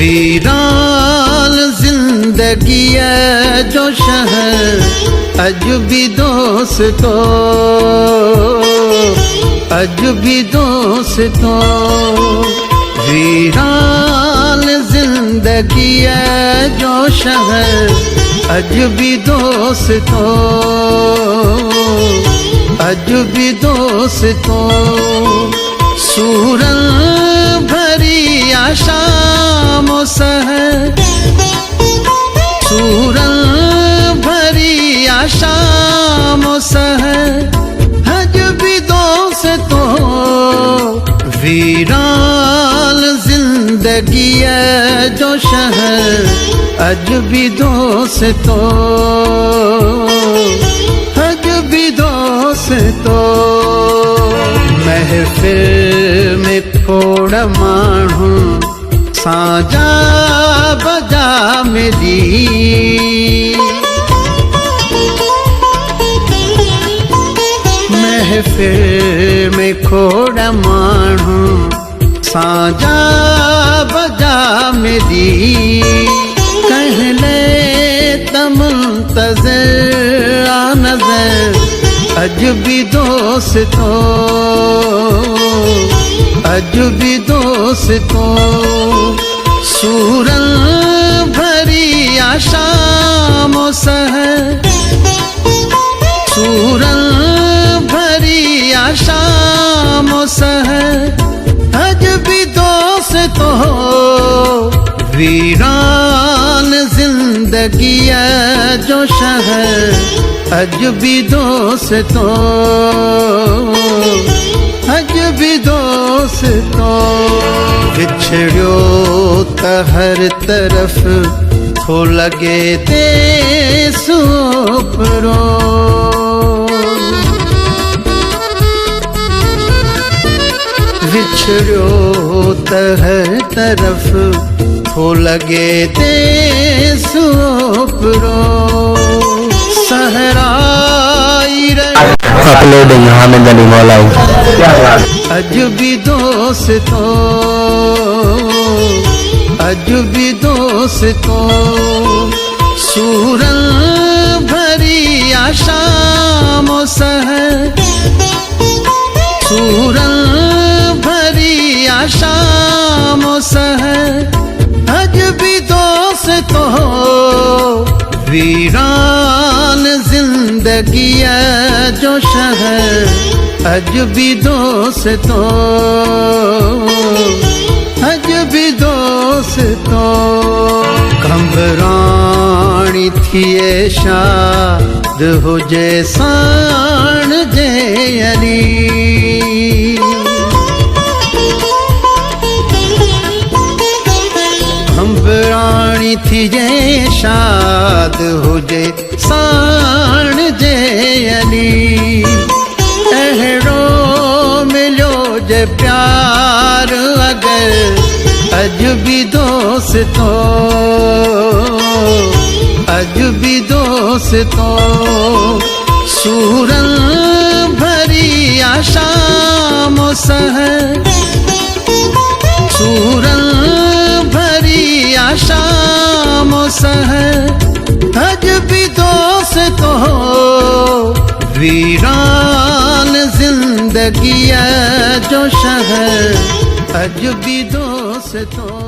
वीरान जिंदगी है जो शहर अजबी दोस्तों, अजबी दोस्तों। वीरान जिंदगी है जो शहर अजबी दोस्तों, अजबी दोस्तों। सूरन भरी आशाम सहर, सूरन भरी आशाम सहर अजबी दोस्तों। वीरान जिंदगी है जो शहर अजबी दोस्तों, अजबी दोस्तों। महफिल में खोड़ माण्हू साजा बजा मिली, महफिल में खोड़ माण्हू साजा बजा मिली। कहले तमुंतज़िर आ नज़र अजबी दोस्तों, अजबी दोस्तों। सूरन भरी आशाम सहर, सूरन भरी आशाम सहर अजबी दोस्तों। वीरान जिंदगी है जो शहर अजबी दोस्तों, अजबी दोस्तों। बिछड़ियो त हर तरफ थो लगे ते सुपरो, बिछड़ियो त हर तरफ थो लगे ते सुपरो। सहराई अपलोडिंग हामिद अली मौलाई। अजबी दोस्तों, अजबी दोस्तों। सूरन भरी आशाम सहर, सूरन भरी आशाम सहर अजबी दोस्तों। वीरान जिंदगी है जो शहर अजबी दोस्तों, अजबी दोस्तों। घबराणी थिए शाद हुजे साण जे अली, घबराणी थिए शाद हुजे साण जे अली। अहिड़ो मिलो जे प्यार अगर अजबी दोस्तों, अजबी दोस्तों। सूरन भरी आशाम सहर, सूरन भरी आशाम सहर अजबी दोस्तों। वीरान जिंदगी है जो शहर अजबी दोस्तों।